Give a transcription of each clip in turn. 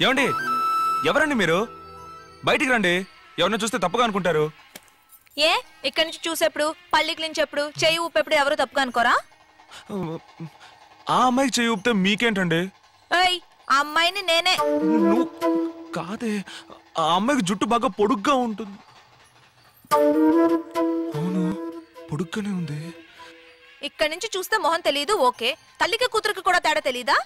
ఏమండి ఎవరండి మీరు? బయటికి రండి, ఎవరిని చూస్తే తప్పుగా అనుకుంటారు. ఏ ఇక్కడి నుంచి చూసేప్పుడు పల్లి క్లించేప్పుడు చెయ్యి ఊపేప్పుడు ఎవరు తప్పుగా అనుకోరా? ఆ అమ్మాయికి చెయ్యి ఊపితే మీకేంటండి? ఏయ్ ఆ అమ్మాయిని నేనే. నువ్వు కాదే, ఆ అమ్మాయికి జుట్టు బాగా పొడుగ్గా ఉంటుంది. అవును, పొడుగ్గానే ఉంది. ఇక్కడి నుంచి చూస్తే మొహం తెలీదు ఓకే, తల్లికి కూతురికి కూడా తేడా తెలీదా?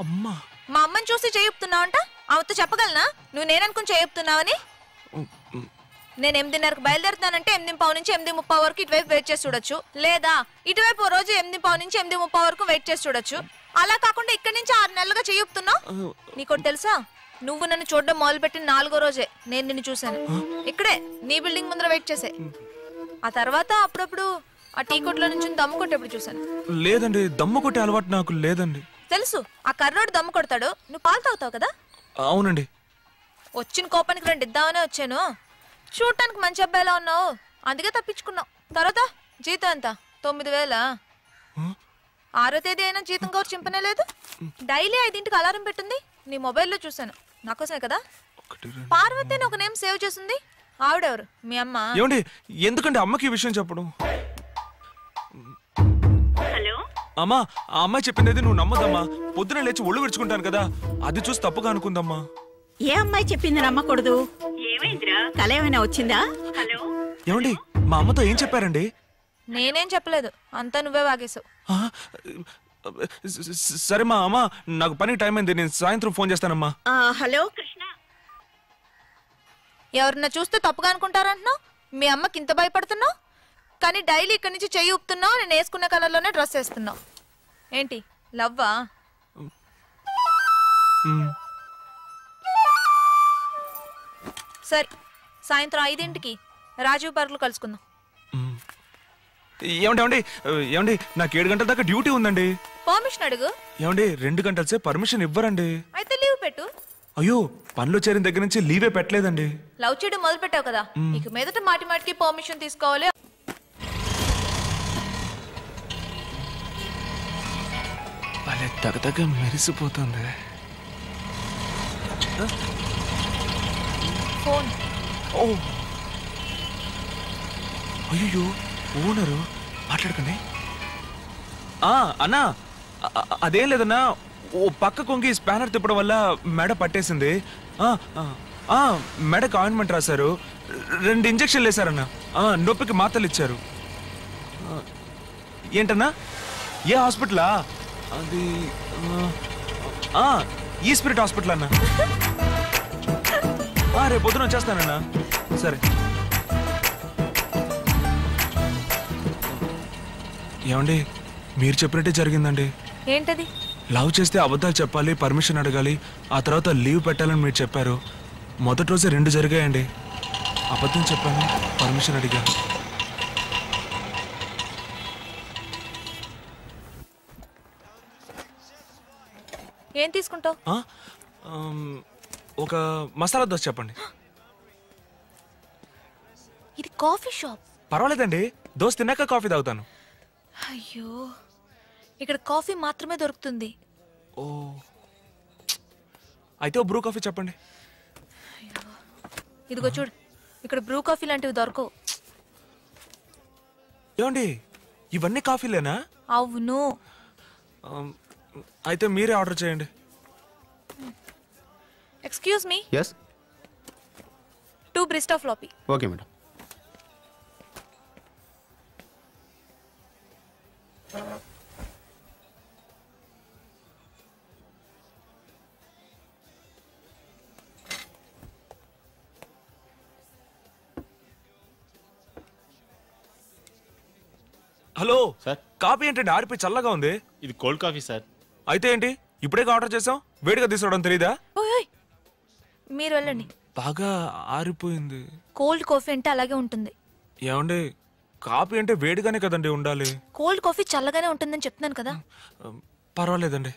అమ్మా, మా అమ్మని చూసి చేయుపుతున్నావంట, ఆమెతో చెప్పగలనా నువ్వు నేననుకుని చేయుపుతున్నావని? నేను 8:30కి బయలుదేరుతానంటే 8:15 నుంచి 8:30 వరకు ఇటువైపు వెయిట్ చేసి చూడొచ్చు, లేదా ఇటువైపు ఓ రోజు 8:15 నుంచి 8:30 వరకు వెయిట్ చేసి చూడొచ్చు. అలా కాకుండా ఇక్కడి నుంచి 6 నెలలుగా చేయుపుతున్నావు. నీకోటి తెలుసా, నువ్వు నన్ను చూడడం మొదలుపెట్టిన 4వ రోజే నేను నిన్ను చూశాను. ఇక్కడే నీ బిల్డింగ్ ముందర వెయిట్ చేసే. ఆ తర్వాత అప్పుడప్పుడు ఆ టీ కొట్లో నుంచి దమ్ము కొట్టేప్పుడు చూశాను. లేదండి, దమ్ము కొట్టే అలవాటు నాకు లేదండి. తెలుసు, ఆ కర్రోడు దమ్ము కొడతాడు, నువ్వు పాలు తాగుతావు కదా. అవునండి. వచ్చిన కోపానికి 2 ఇద్దామనే వచ్చాను. చూడటానికి మంచి అబ్బాయిలా ఉన్నావు, అందుకే తప్పించుకున్నావు. తర్వాత జీతం ఎంత? 9,000. 6వ తేదీ అయినా జీతం కవర్ చింపనే లేదు. డైలీ 5ంటికి అలారం పెట్టింది, నీ మొబైల్లో చూశాను. నాకోసమే కదా. పార్వతి అని ఒక నేమ్ సేవ్ చేసింది, ఆవిడెవరు? మీ అమ్మ. ఏమండి ఎందుకంటే అమ్మకి ఈ విషయం చెప్పడం? అమ్మా, ఆ అమ్మాయి చెప్పింది నువ్వు నమ్మదమ్మా. పొద్దున లేచి ఒళ్ళు విడుచుకుంటాను కదా, అది చూసి తప్పుగా అనుకుందమ్మా. ఏ అమ్మాయి చెప్పింది నమ్మకూడదు? కల ఏమైనా వచ్చిందా? ఏమండి మా అమ్మతో ఏం చెప్పారండి? నేనేం చెప్పలేదు, అంతా నువ్వే వాగేశావు. సరే మా అమ్మ, నాకు పని టైం అయింది, నేను సాయంత్రం ఫోన్ చేస్తానమ్మా. హలో, ఎవరన్నా చూస్తే తప్పుగా అనుకుంటారంటున్నావు. మీ అమ్మకి ఇంత భయపడుతున్నావు, కానీ డైలీ ఇక్కడి నుంచి చెయ్యి ఊపుతున్నావు, నేను వేసుకునే కలర్లోనే డ్రెస్ వేస్తున్నావు. ఏంటి లవ్వా? సరే, సాయంత్రం 5ంటికి రాజీవ్ పార్క్లో కలుసుకుందాం. ఏమండి ఏమండి నాకు 7 గంటల దాకా డ్యూటీ ఉందండి. పర్మిషన్ అడుగు. ఏమండి 2 గంటల సేపు పర్మిషన్ ఇవ్వరండి. అయితే లీవ్ పెట్టు. అయ్యో, పనిలో చేరిన దగ్గర నుంచి లీవే పెట్టలేదండి. లవ్ చేయడం మొదలు పెట్టావు కదా, ఇక మీదట మాటి మాటికి పర్మిషన్ తీసుకోవాలి. భలే తగతగ మెరిసిపోతుంది. ఫోన్. ఓ అయ్యో, ఓనరు మాట్లాడకండి. అన్నా, అదేం లేదన్నా, ఓ పక్క కొంగి స్పానర్ తిప్పడం వల్ల మెడ పట్టేసింది. మెడకు ఆయింట్మెంట్ రాశారు, 2 ఇంజక్షన్లు వేశారన్నా, నొప్పికి మాత్రలు ఇచ్చారు. ఏంటన్నా, ఏ హాస్పిటలా? అది ఈ స్పిరిట్ హాస్పిటల్ అన్నా. రేపు పొద్దున వచ్చేస్తానన్నా. సరే. ఏమండి మీరు చెప్పినట్టే జరిగిందండి. ఏంటది? లవ్ చేస్తే అబద్ధాలు చెప్పాలి, పర్మిషన్ అడగాలి, ఆ తర్వాత లీవ్ పెట్టాలని మీరు చెప్పారు. మొదటి రోజే 2 జరిగాయండి. అబద్ధం చెప్పాను, పర్మిషన్ అడిగాను. ఏం తీసుకుంటావు? ఒక మసాలా దోశ చెప్పండి. ఇది కాఫీ షాప్. పర్వాలేదండి, దోశ తిన్నాక కాఫీ తాగుతాను. అయ్యో, ఇక్కడ కాఫీ మాత్రమే దొరుకుతుంది. ఓ, అయితే బ్రూ కాఫీ చెప్పండి. ఇదిగో చూడు, ఇక్కడ బ్రూ కాఫీ లాంటివి దొరకవు. ఏమండి ఇవన్నీ కాఫీలేనా? అవును. అయితే మీరే ఆర్డర్ చేయండి. Excuse me. yes 2 బ్రిస్టా ఫ్లాపీ. Okay madam. Hello sir, coffee ఏంటండి ఆరిపోయి చల్లగా ఉంది? ఇది కోల్డ్ కాఫీ సార్. అయితే ఏంటి, ఇప్పుడే ఆర్డర్ చేసాం, వేడిగా తీసుకోవడం తెలీదా? మీరు వెళ్ళండి. బాగా ఆరిపోయింది. కోల్డ్ కాఫీ అంటే అలాగే ఉంటుంది. ఏమండి, కాఫీ అంటే వేడిగానే కదండి ఉండాలి. కోల్డ్ కాఫీ చల్లగానే ఉంటుందని చెప్తున్నాను కదా. పర్వాలేదండి.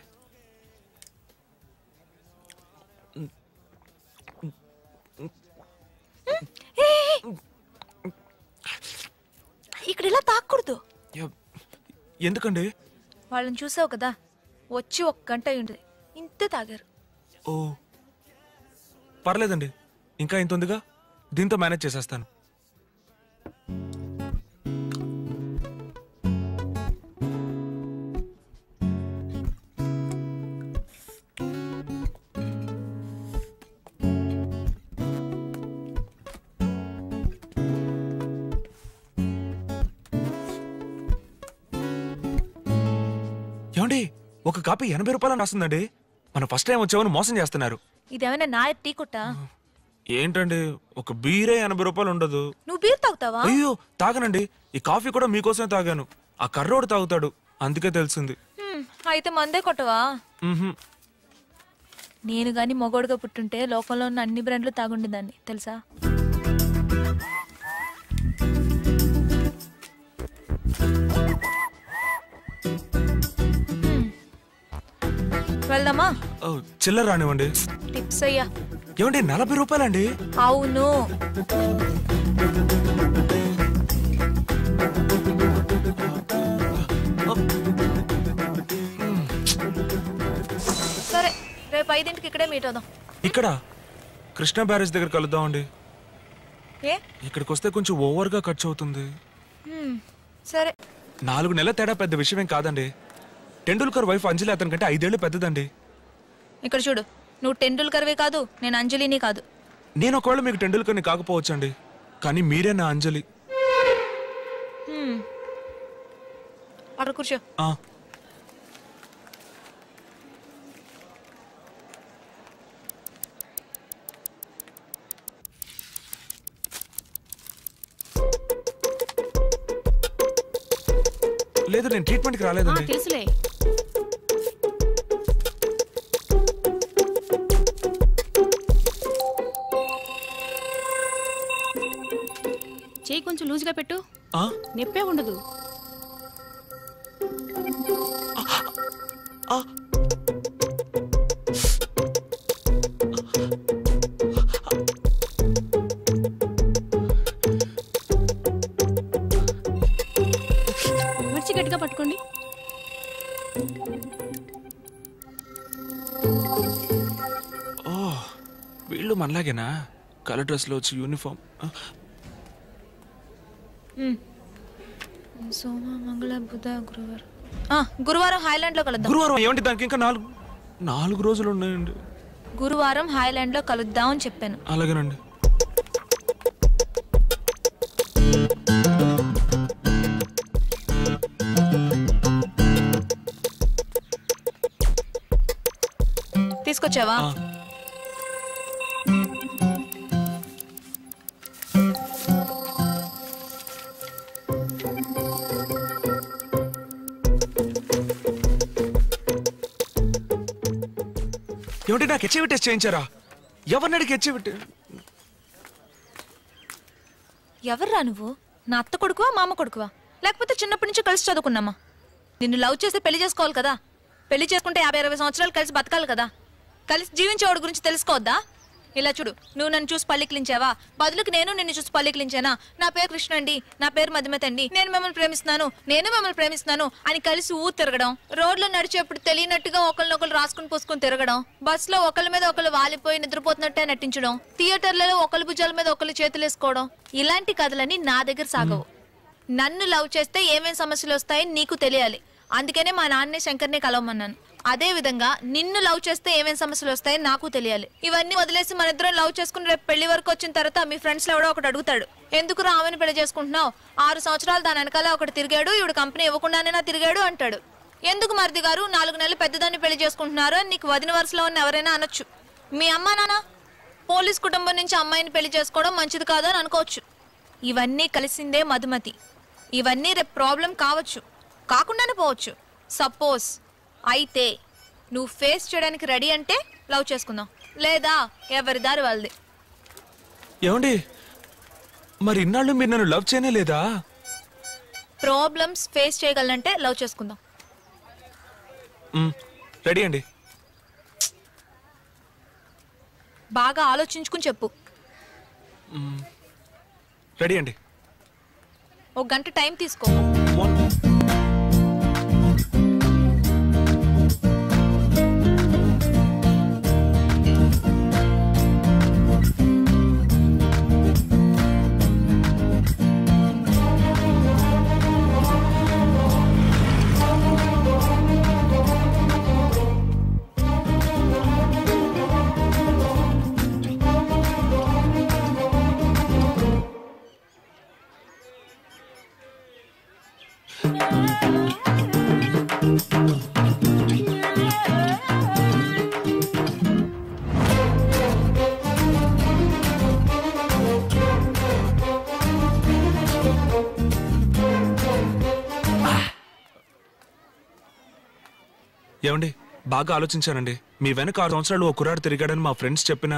ఇక్కడ ఇలా తాకూడదు. ఎందుకండి? వాళ్ళని చూసావు కదా, వచ్చి 1 గంట అయి ఉంటుంది, ఇంతే తాగారు. ఓ, పర్లేదండి, ఇంకా ఇంత ఉందిగా, దీంతో మేనేజ్ చేసేస్తాను. ఏమండి, ఒక కాపీ 80 రూపాయలని రాస్తుందండి. మన ఫస్ట్ టైం వచ్చామని మోసం చేస్తున్నారు. ఇదేమైనా నా టీ కొట్టా? ఏంటండి, ఒక బీరే 80 రూపాయలు ఉండదు. నువ్వు బీర్ తాగుతావా? అయ్యో తాగనండి, ఈ కాఫీ కూడా మీకోసమే తాగాను. ఆ కర్రోడు తాగుతాడు, అందుకే తెలిసింది. అయితే మందే కొట్టవా? మ్హూ. నేను గాని మొగోడుగా పుట్టుంటే లోకంలో ఉన్న అన్ని బ్రాండ్లు తాగుండేదాన్ని తెలుసా? వెళ్దామా? చిల్లర రానివ్వండి. టిప్స్ అయ్యా. ఏమండి, 40 రూపాయలండి? అవును. సరే, రేపు 5ంటికి ఇక్కడే మీట్ అవుదాం. ఇక్కడ కృష్ణా బ్యారేజ్ దగ్గర కలుద్దామండి. ఏ ఇక్కడికి వస్తే కొంచెం ఓవర్గా ఖర్చు అవుతుంది. సరే. 4 నెలల తేడా పెద్ద విషయమేం కాదండి. టెండూల్కర్ వైఫ్ అంజలి అతని కంటే 5 ఏళ్ళు పెద్దదండి. ఇక్కడ చూడు, నువ్వు టెండూల్కర్వే కాదు, నేను అంజలిని కాదు. నేను ఒకవేళ మీకు టెండూల్కర్ని కాకపోవచ్చండి, కానీ మీరే నా అంజలి. అక్కడ కూర్చో. లేదు, నేను ట్రీట్మెంట్కి రాలేదండి. తెలుసులే. చేయి కొంచెం లూజ్గా పెట్టు, నొప్పే ఉండదు. మర్చి గట్టిగా పట్టుకోండి. వీళ్ళు మనలాగేనా? కలర్ డ్రెస్లో వచ్చి యూనిఫామ్. సోమ, మంగళ, బుధ, గురువారం. గురువారం హాయ్లాండ్ లో కలుద్దాం. గురువారం ఏమండి? దానికి ఇంకా 4 రోజులు ఉన్నాయండి. గురువారం హాయ్లాండ్ లో కలుద్దాం అని చెప్పాను. అలాగేనండి. తీసుకొచ్చావా? ఏమిటి, నాకు హెచ్ఐవి టెస్ట్ చేయించారా? ఎవరిని అడిగి హెచ్ఐవి? ఎవర్రా నువ్వు? నా అత్త కొడుకువా, మామ కొడుకువా, లేకపోతే చిన్నప్పటి నుంచి కలిసి చదువుకున్నామా? నిన్ను లవ్ చేస్తే పెళ్లి చేసుకోవాలి కదా. పెళ్లి చేసుకుంటే 50-60 సంవత్సరాలు కలిసి బతకాలి కదా. కలిసి జీవించేవాడి గురించి తెలుసుకోవద్దా? ఇలా చూడు, నువ్వు నన్ను చూసి పల్లికిలించావా? బదులుకి నేను నిన్ను చూసి పల్లికిలించానా? నా పేరు కృష్ణ అండి, నా పేరు మధుమతి అండి, నేను మిమ్మల్ని ప్రేమిస్తున్నాను, నేను మిమ్మల్ని ప్రేమిస్తున్నాను అని కలిసి తిరగడం, రోడ్లో నడిచేప్పుడు తెలియనట్టుగా ఒకరినొకరు రాసుకుని పూసుకుని తిరగడం, బస్సులో ఒకళ్ళ మీద ఒకళ్ళు వాలిపోయి నిద్రపోతున్నట్టే నటించడం, థియేటర్లలో ఒకళ్ళ భుజాల మీద ఒకళ్ళు చేతులు వేసుకోవడం, ఇలాంటి కథలన్నీ నా దగ్గర సాగవు. నన్ను లవ్ చేస్తే ఏమేం సమస్యలు వస్తాయని నీకు తెలియాలి. అందుకనే మా నాన్నే శంకర్ని కలవమన్నాను. అదే విధంగా నిన్ను లవ్ చేస్తే ఏమేం సమస్యలు వస్తాయని నాకు తెలియాలి. ఇవన్నీ వదిలేసి మన ఇద్దరం లవ్ చేసుకుని రేపు పెళ్లి వరకు వచ్చిన తర్వాత మీ ఫ్రెండ్స్ లో ఎవడో ఒకటి అడుగుతాడు, ఎందుకు రామని పెళ్లి చేసుకుంటున్నావు? 6 సంవత్సరాలు దాని వెనకాల ఒకటి తిరిగాడు, ఇవిడు కంపెనీ ఇవ్వకుండానే తిరిగాడు అంటాడు. ఎందుకు మరిది గారు 4 నెలలు పెద్దదాన్ని పెళ్లి చేసుకుంటున్నారు అని నీకు వదిన వరుసలో ఉన్న ఎవరైనా అనొచ్చు. మీ అమ్మా నాన్న పోలీస్ కుటుంబం నుంచి అమ్మాయిని పెళ్లి చేసుకోవడం మంచిది కాదు అని అనుకోవచ్చు. ఇవన్నీ కలిసిందే మధుమతి. ఇవన్నీ రేపు ప్రాబ్లం కావచ్చు, కాకుండానే పోవచ్చు. సపోజ్ అయితే నువ్వు ఫేస్ చేయడానికి రెడీ అంటే లవ్ చేసుకుందాం, లేదా ఎవరి దారి వాళ్ళది. ఏమండి, మరి ఇన్నాళ్ళు మీరు నన్ను లవ్ చేయనే లేదా? ప్రాబ్లమ్స్ ఫేస్ చేయగలనంటే లవ్ చేసుకుందాం. రెడీ అండి. బాగా ఆలోచించుకుని చెప్పు. రెడీ అండి. 1 గంట టైం తీసుకో. ఏమండి బాగా ఆలోచించానండి. మీ వెనక 6 సంవత్సరాలు ఓ కుర్రాడు తిరిగాడని మా ఫ్రెండ్స్ చెప్పిన,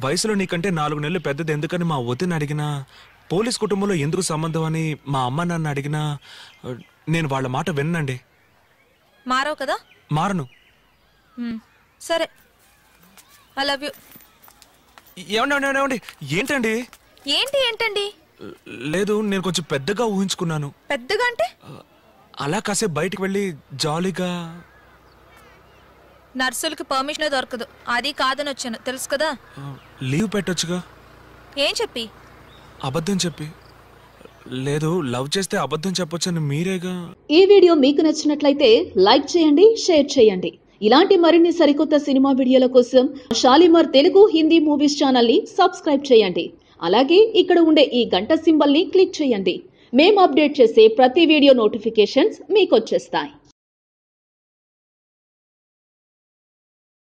వయసులో నీకంటే 4 నెలలు పెద్దది ఎందుకని మా వదిన అడిగినా, పోలీస్ కుటుంబంలో ఎందుకు సంబంధం అని మా అమ్మ నాన్న అడిగినా నేను వాళ్ళ మాట విన్నండి. మారవు కదా? మారను. సరే, ఐ లవ్ యూ. ఏమండి ఏంటండి? ఏంటండి? లేదు, నేను కొంచెం పెద్దగా ఊహించుకున్నాను. పెద్దగా అంటే? అలా కాసేపు బయటికి వెళ్ళి జాలీగా. నర్సులకి పర్మిషన్ దొరకదు, అది కాదని వచ్చాను, తెలుసు కదా. లీవ్ పెట్టొచ్చుగా. ఏం చెప్పి? అబద్ధం చెప్పి. లేదు, లవ్ చేస్తే అబద్ధం చెప్పొచ్చని మీరేగా. ఈ వీడియో మీకు నచ్చినట్లయితే లైక్ చేయండి, షేర్ చేయండి. ఇలాంటి మరిన్ని సరికొత్త సినిమా వీడియోల కోసం షాలిమార్ తెలుగు హిందీ మూవీస్ ఛానల్ ని సబ్స్క్రైబ్ చేయండి. అలాగే ఇక్కడ ఉండే ఈ గంట సింబల్ ని క్లిక్ చేయండి. మేము అప్డేట్ చేసే ప్రతి వీడియో నోటిఫికేషన్స్ మీకు వచ్చేస్తాయి.